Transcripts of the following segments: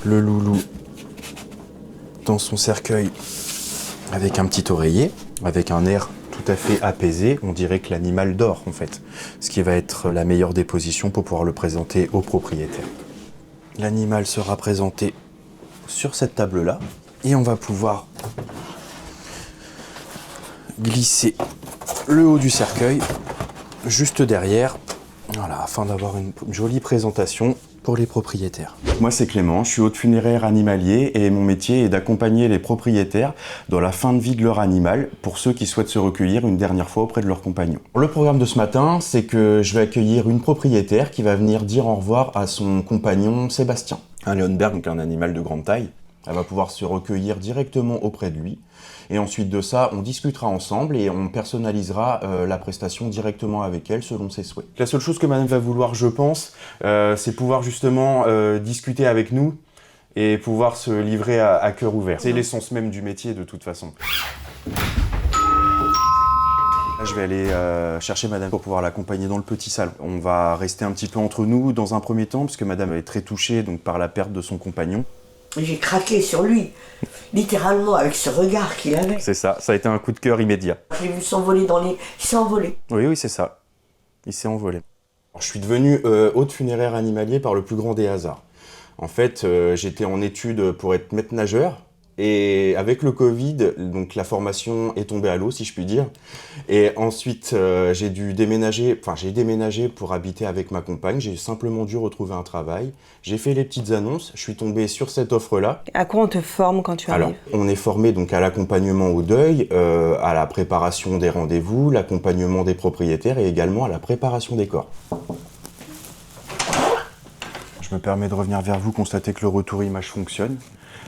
le loulou dans son cercueil avec un petit oreiller, avec un air tout à fait apaisé. On dirait que l'animal dort en fait, ce qui va être la meilleure des positions pour pouvoir le présenter au propriétaire. L'animal sera présenté sur cette table-là et on va pouvoir glisser le haut du cercueil juste derrière, voilà, afin d'avoir une jolie présentation pour les propriétaires. Moi c'est Clément, je suis hôte funéraire animalier et mon métier est d'accompagner les propriétaires dans la fin de vie de leur animal pour ceux qui souhaitent se recueillir une dernière fois auprès de leur compagnon. Le programme de ce matin, c'est que je vais accueillir une propriétaire qui va venir dire au revoir à son compagnon Sébastien. Un Leonberg, donc un animal de grande taille. Elle va pouvoir se recueillir directement auprès de lui. Et ensuite de ça, on discutera ensemble et on personnalisera la prestation directement avec elle selon ses souhaits. La seule chose que madame va vouloir, je pense, c'est pouvoir justement discuter avec nous et pouvoir se livrer à cœur ouvert. C'est l'essence même du métier de toute façon. Là, je vais aller chercher madame pour pouvoir l'accompagner dans le petit salon. On va rester un petit peu entre nous dans un premier temps, parce que madame est très touchée donc, par la perte de son compagnon. J'ai craqué sur lui, littéralement, avec ce regard qu'il avait. C'est ça a été un coup de cœur immédiat. Je l'ai vu s'envoler dans les... Il s'est envolé. Oui, c'est ça. Il s'est envolé. Je suis devenu hôte funéraire animalier par le plus grand des hasards. En fait, j'étais en études pour être maître nageur. Et avec le Covid, donc la formation est tombée à l'eau, si je puis dire. Et ensuite, j'ai déménagé pour habiter avec ma compagne. J'ai simplement dû retrouver un travail. J'ai fait les petites annonces. Je suis tombé sur cette offre-là. À quoi on te forme quand tu arrives? Alors, on est formé donc à l'accompagnement au deuil, à la préparation des rendez-vous, l'accompagnement des propriétaires et également à la préparation des corps. Je me permets de revenir vers vous, constater que le retour image fonctionne.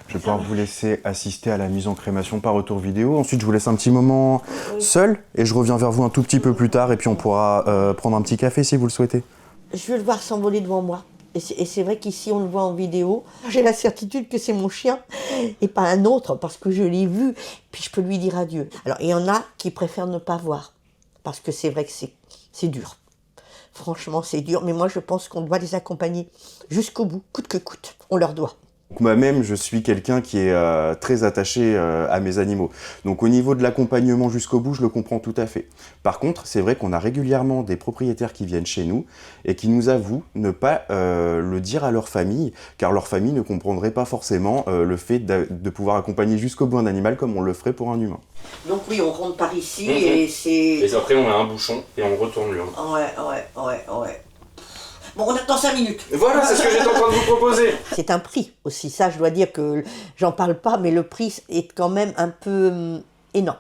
Je vais pouvoir vous laisser assister à la mise en crémation par retour vidéo. Ensuite, je vous laisse un petit moment seul et je reviens vers vous un tout petit peu plus tard et puis on pourra prendre un petit café si vous le souhaitez. Je veux le voir s'envoler devant moi. Et c'est vrai qu'ici, on le voit en vidéo. J'ai la certitude que c'est mon chien et pas un autre parce que je l'ai vu. Puis je peux lui dire adieu. Alors, il y en a qui préfèrent ne pas voir parce que c'est vrai que c'est dur. Franchement, c'est dur. Mais moi, je pense qu'on doit les accompagner jusqu'au bout, coûte que coûte. On leur doit. Moi-même, je suis quelqu'un qui est très attaché à mes animaux. Donc au niveau de l'accompagnement jusqu'au bout, je le comprends tout à fait. Par contre, c'est vrai qu'on a régulièrement des propriétaires qui viennent chez nous et qui nous avouent ne pas le dire à leur famille, car leur famille ne comprendrait pas forcément le fait de pouvoir accompagner jusqu'au bout un animal comme on le ferait pour un humain. Donc oui, on rentre par ici et c'est... Et après, on a un bouchon et on retourne l'urne. Ouais. Bon, on attend 5 minutes. Voilà, c'est ce que j'étais en train de vous proposer. C'est un prix aussi, ça je dois dire que j'en parle pas, mais le prix est quand même un peu énorme.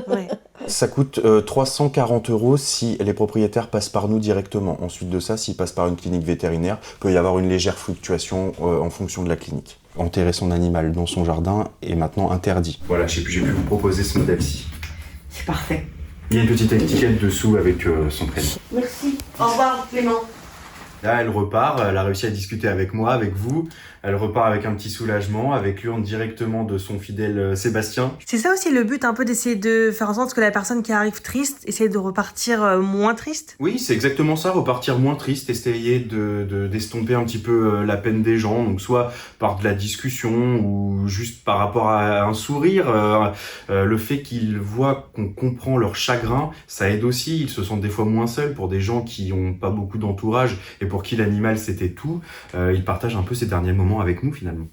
Ouais. Ça coûte 340 € si les propriétaires passent par nous directement. Ensuite de ça, s'ils passent par une clinique vétérinaire, il peut y avoir une légère fluctuation en fonction de la clinique. Enterrer son animal dans son jardin est maintenant interdit. Voilà, j'ai pu vous proposer ce modèle-ci. C'est parfait. Il y a une petite étiquette dessous avec son prénom. Merci. Au revoir Clément. Là, elle repart, elle a réussi à discuter avec moi, avec vous. Elle repart avec un petit soulagement, avec l'urne directement de son fidèle Sébastien. C'est ça aussi le but, un peu d'essayer de faire en sorte que la personne qui arrive triste, essaye de repartir moins triste? Oui, c'est exactement ça, repartir moins triste, essayer d'estomper un petit peu la peine des gens, donc soit par de la discussion ou juste par rapport à un sourire. Le fait qu'ils voient qu'on comprend leur chagrin, ça aide aussi, ils se sentent des fois moins seuls pour des gens qui n'ont pas beaucoup d'entourage et pour qui l'animal c'était tout. Ils partagent un peu ces derniers moments avec nous finalement.